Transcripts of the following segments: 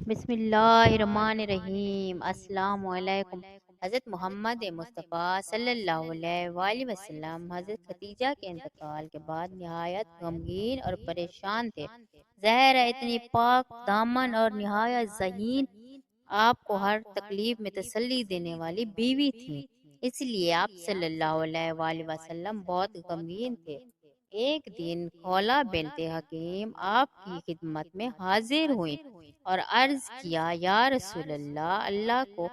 بسم اللہ الرحمن الرحیم۔ السلام علیکم۔ حضرت محمد مصطفیٰ صلی اللہ علیہ وآلہ وسلم حضرت خدیجہ کے انتقال کے بعد نہایت غمگین اور پریشان تھے۔ زہرا اتنی پاک دامن اور نہایت ذہین، آپ کو ہر تکلیف میں تسلی دینے والی بیوی تھی، اس لیے آپ صلی اللہ علیہ وآلہ وسلم بہت غمگین تھے۔ ایک دن خولا بنت حکیم آپ کی خدمت میں حاضر ہوئیں اور عرض کیا، یا رسول اللہ، اللہ کو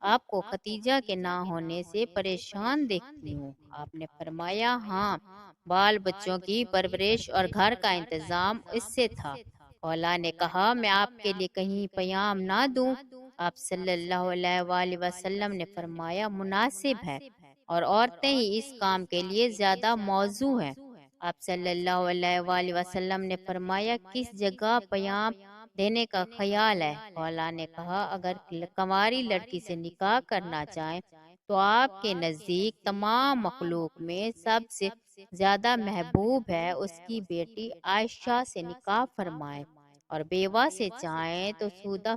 آپ کو خدیجہ کے نہ ہونے سے پریشان دیکھتی ہوں۔ آپ نے فرمایا، ہاں، بال بچوں کی پرورش اور گھر کا انتظام اس سے تھا۔ خولا نے کہا، میں آپ کے لیے کہیں پیام نہ دوں؟ آپ صلی اللہ علیہ وآلہ وسلم نے فرمایا، مناسب ہے، اور عورتیں ہی اس کام کے لیے زیادہ موزوں ہیں۔ آپ صلی اللہ علیہ وآلہ وسلم نے فرمایا، کس جگہ پیام دینے کا خیال ہے؟ خولا نے کہا، اگر کنواری لڑکی سے نکاح کرنا چاہیں تو آپ کے نزدیک تمام مخلوق میں سب سے زیادہ محبوب ہے اس کی بیٹی عائشہ سے نکاح فرمائیں، اور بیوہ سے چاہیں تو سودہ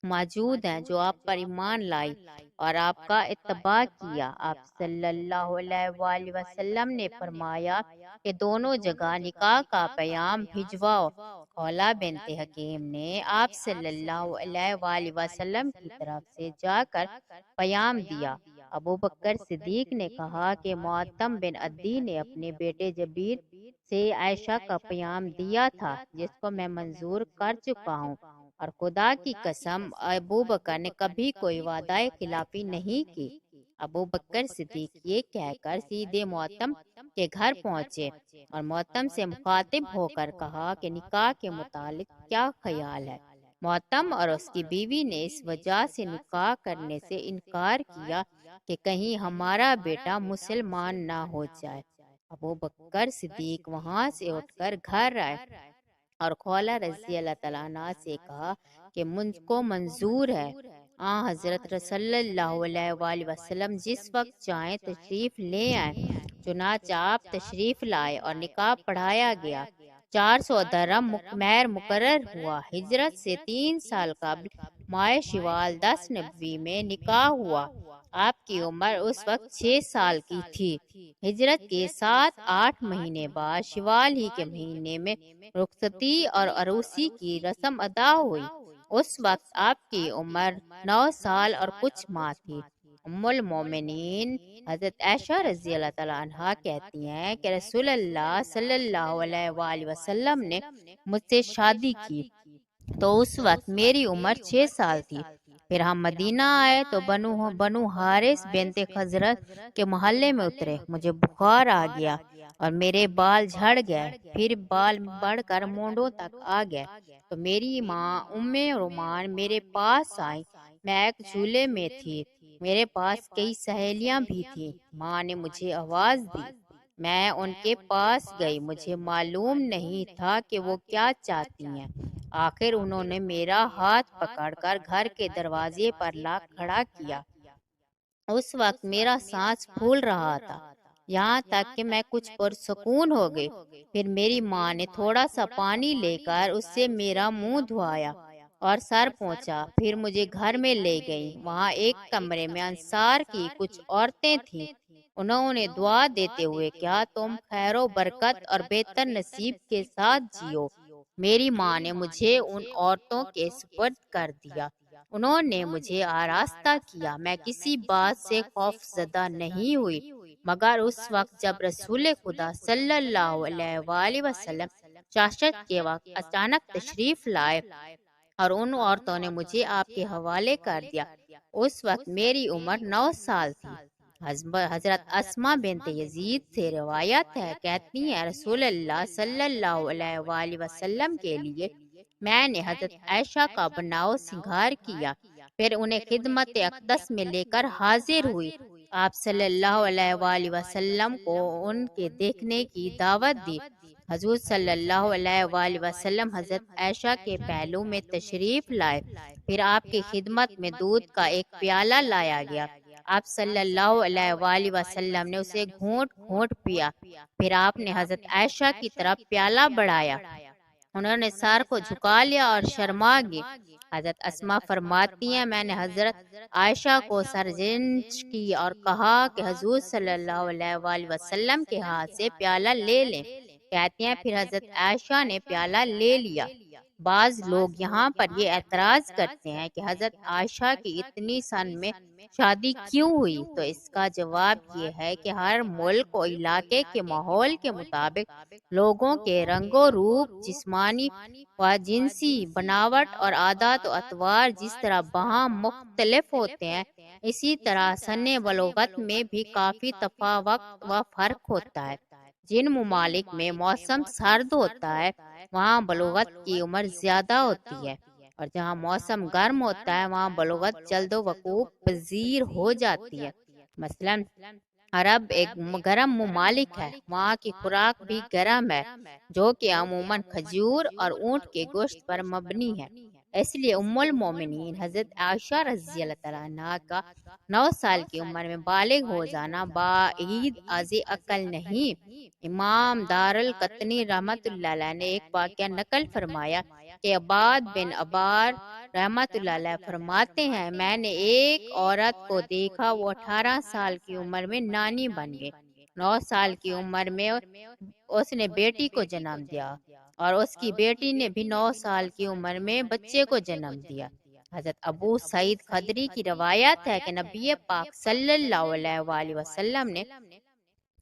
موجود ہیں جو آپ پر ایمان لائی اور آپ کا اتباع کیا۔ آپ صلی اللہ علیہ وآلہ وسلم نے فرمایا کہ دونوں جگہ نکاح کا پیام بھجواؤ۔ خولا بنت حکیم نے آپ صلی اللہ علیہ وآلہ وسلم کی طرف سے جا کر پیام دیا۔ ابو بکر صدیق نے کہا کہ معتم بن عدی نے اپنے بیٹے جبیر سے عائشہ کا پیام دیا تھا، جس کو میں منظور کر چکا ہوں، اور خدا کی قسم ابو بکر نے کبھی کوئی وعدہ خلافی نہیں کی۔ ابو بکر صدیق یہ کہہ کر سیدھے معتم کے گھر پہنچے اور معتم سے مخاطب ہو کر کہا کہ نکاح کے متعلق کیا خیال ہے؟ معتم اور اس کی بیوی نے اس وجہ سے نکاح کرنے سے انکار کیا کہ کہیں ہمارا بیٹا مسلمان نہ ہو جائے۔ ابو بکر صدیق وہاں سے اٹھ کر گھر آئے اور خولا رضی اللہ تعالیٰ عنہ سے کہا کہ مجھ کو منظور ہے۔ حضرت صلی اللہ علیہ وآلہ وسلم جس وقت چاہیں تشریف لے آئیں۔ چنانچہ آپ تشریف لائے اور نکاح پڑھایا گیا۔ 400 درہم مہر مقرر ہوا۔ ہجرت سے 3 سال قبل ماہ شوال 10 نبوی میں نکاح ہوا۔ آپ کی عمر اس وقت 6 سال کی تھی۔ ہجرت کے 7-8 مہینے بعد شوال ہی کے مہینے میں رخصتی اور عروسی کی رسم ادا ہوئی۔ اس وقت آپ کی عمر 9 سال اور کچھ ماہ تھی۔ ام المومنین حضرت عائشہ رضی اللہ تعالیٰ عنہا کہتی ہیں کہ رسول اللہ صلی اللہ علیہ وآلہ وسلم نے مجھ سے شادی کی تو اس وقت میری عمر 6 سال تھی۔ پھر ہم مدینہ آئے تو بنو حارث بنت خزرج کے محلے میں اترے۔ مجھے بخار آ گیا اور میرے بال جھڑ گئے، پھر بال بڑھ کر مونڈوں تک آ گئے، تو میری ماں ام رومان میرے پاس آئی۔ میں ایک جھولے میں تھی، میرے پاس کئی سہیلیاں بھی تھیں۔ ماں نے مجھے آواز دی، میں ان کے پاس گئی۔ مجھے معلوم نہیں تھا کہ وہ کیا چاہتی ہیں۔ آخر انہوں نے میرا ہاتھ پکڑ کر گھر کے دروازے پر لا کھڑا کیا۔ اس وقت میرا سانس پھول رہا تھا، یہاں تک کہ میں کچھ پرسکون ہو گئی۔ پھر میری ماں نے تھوڑا سا پانی لے کر اس سے میرا منہ دھویا اور سر پوچھا، پھر مجھے گھر میں لے گئی۔ وہاں ایک کمرے میں انصار کی کچھ عورتیں تھیں۔ انہوں نے دعا دیتے ہوئے کہا، تم خیر و برکت اور بہتر نصیب کے ساتھ جیو۔ میری ماں نے مجھے ان عورتوں کے سپرد کر دیا۔ انہوں نے مجھے آراستہ کیا۔ میں کسی بات سے خوف زدہ نہیں ہوئی، مگر اس وقت جب رسول خدا صلی اللہ علیہ وآلہ وسلم چاشت کے وقت اچانک تشریف لائے اور ان عورتوں نے مجھے آپ کے حوالے کر دیا۔ اس وقت میری عمر 9 سال تھی۔ حضرت اسماء بنت یزید سے روایت ہے، کہتی ہیں رسول اللہ صلی اللہ علیہ وآلہ وسلم کے لیے میں نے حضرت عائشہ کا بناؤ سنگار کیا، پھر انہیں خدمت اقدس میں لے کر حاضر ہوئی۔ آپ صلی اللہ علیہ وآلہ وسلم کو ان کے دیکھنے کی دعوت دی۔ حضور صلی اللہ علیہ وآلہ وسلم حضرت عائشہ کے پہلو میں تشریف لائے، پھر آپ کی خدمت میں دودھ کا ایک پیالہ لایا گیا۔ آپ صلی اللہ علیہ وآلہ وسلم نے اسے گھونٹ گھونٹ پیا، پھر آپ نے حضرت عائشہ کی طرف پیالہ بڑھایا انہوں نے سر کو جھکا لیا اور شرما گئی۔ حضرت اسما فرماتی ہیں میں نے حضرت عائشہ کو سرزنش کی اور کہا کہ حضور صلی اللہ علیہ وآلہ وسلم کے ہاتھ سے پیالہ لے لیں۔ کہتے ہیں پھر حضرت عائشہ نے پیالہ لے لیا۔ بعض لوگ یہاں پر یہ اعتراض کرتے ہیں کہ حضرت عائشہ کی اتنی سن میں شادی کیوں ہوئی، تو اس کا جواب یہ ہے کہ ہر ملک و علاقے کے ماحول کے مطابق لوگوں کے رنگ و روپ، جسمانی و جنسی بناوٹ اور عادات و اطوار جس طرح باہم مختلف ہوتے ہیں، اسی طرح سن بلوغت میں بھی کافی تفاوت و فرق ہوتا ہے۔ جن ممالک میں موسم سرد ہوتا ہے وہاں بلوغت کی عمر زیادہ ہوتی ہے، اور جہاں موسم گرم ہوتا ہے وہاں بلوغت جلد و وقوع پذیر ہو جاتی ہے۔ مثلاً عرب ایک گرم ممالک ہے، وہاں کی خوراک بھی گرم ہے، جو کہ عموماً کھجور اور اونٹ کے گوشت پر مبنی ہے۔ اس لیے ام المومنین حضرت عائشہ رضی اللہ تعالیٰ عنہا کا 9 سال کی عمر میں بالغ ہو جانا بعید از عقل نہیں۔ امام دارالقطنی رحمۃ اللہ علیہ نے ایک واقعہ نقل فرمایا کہ عباد بن عبار رحمۃ اللہ علیہ فرماتے ہیں میں نے ایک عورت کو دیکھا، وہ 18 سال کی عمر میں نانی بن گئی۔ 9 سال کی عمر میں اس نے بیٹی کو جنم دیا اور اس کی بیٹی نے بھی 9 سال کی عمر میں بچے کو جنم دیا۔ حضرت ابو سعید خدری کی روایت ہے کہ نبی پاک صلی اللہ علیہ وآلہ وسلم نے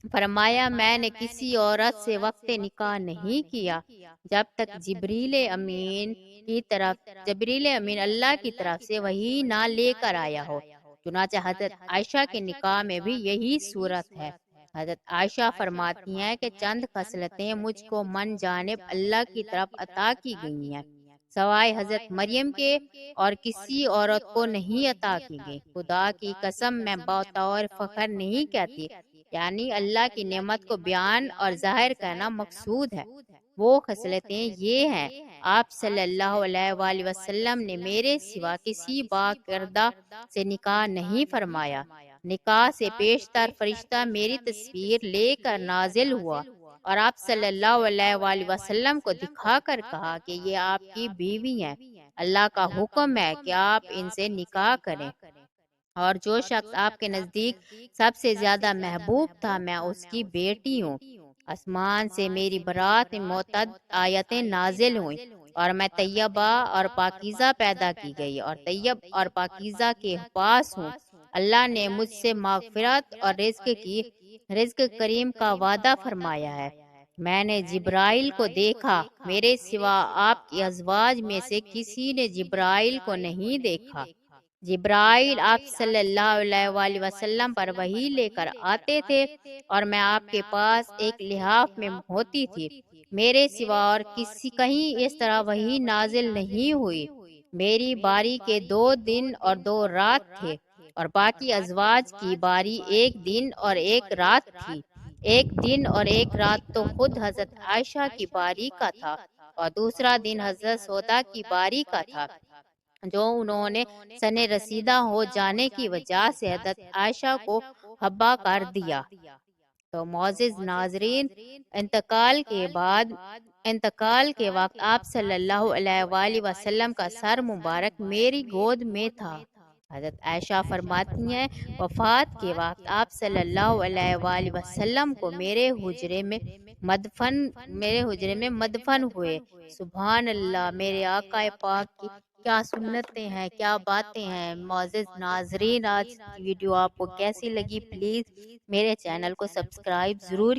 فرمایا میں نے کسی عورت سے وقت نکاح نہیں کیا جب تک جبریل امین اللہ کی طرف سے وحی نہ لے کر آیا ہو۔ چنانچہ حضرت عائشہ کے نکاح میں بھی یہی صورت ہے۔ حضرت عائشہ فرماتی ہیں کہ چند خصلتیں مجھ کو من جانب اللہ کی طرف عطا کی گئی ہیں، سوائے حضرت مریم کے اور کسی عورت کو نہیں عطا کی گئی۔ خدا کی قسم میں بطور فخر نہیں کہتی، یعنی اللہ کی نعمت کو بیان اور ظاہر کرنا مقصود ہے۔ وہ خصلتیں یہ ہیں، آپ صلی اللہ علیہ وآلہ وسلم نے میرے سوا کسی باکردہ سے نکاح نہیں فرمایا۔ نکاح سے پیشتر فرشتہ میری تصویر لے کر نازل ہوا اور آپ صلی اللہ علیہ وآلہ وسلم کو دکھا کر کہا کہ یہ آپ کی بیوی ہیں، اللہ کا حکم ہے کہ آپ ان سے نکاح کریں، اور جو شخص آپ کے نزدیک سب سے زیادہ محبوب تھا میں اس کی بیٹی ہوں۔ آسمان سے میری برات میں متعدد آیتیں نازل ہوئیں اور میں طیبہ اور پاکیزہ پیدا کی گئی اور طیب اور پاکیزہ کے پاس ہوں۔ اللہ نے مجھ سے مغفرت اور رزق کریم کا وعدہ فرمایا ہے۔ میں نے جبرائیل کو دیکھا، میرے سوا آپ کی ازواج میں سے کسی نے جبرائیل کو نہیں دیکھا۔ جبرائیل آپ صلی اللہ علیہ وآلہ وسلم پر وحی لے کر آتے تھے اور میں آپ کے پاس ایک لحاف میں ہوتی تھی۔ میرے سوا اور کہیں اس طرح وحی نازل نہیں ہوئی۔ میری باری کے 2 دن اور 2 رات تھے اور باقی ازواج کی باری 1 دن اور 1 رات تھی۔ 1 دن اور 1 رات تو خود حضرت عائشہ کی باری کا تھا اور دوسرا دن حضرت سودا کی باری کا تھا، جو انہوں نے سن رسیدہ ہو جانے کی وجہ سے حضرت عائشہ کو حبا کر دیا۔ تو معزز ناظرین، انتقال کے وقت آپ صلی اللہ علیہ وآلہ وسلم کا سر مبارک میری گود میں تھا۔ حضرت عائشہ فرماتی ہیں وفات کے وقت آپ صلی اللہ علیہ وآلہ وسلم کو میرے حجرے میں مدفن ہوئے۔ سبحان اللہ، میرے آقا پاک کی کیا سنتیں ہیں، کیا باتیں ہیں۔ معزز ناظرین، آج کی ویڈیو آپ کو کیسی لگی؟ پلیز میرے چینل کو سبسکرائب ضرور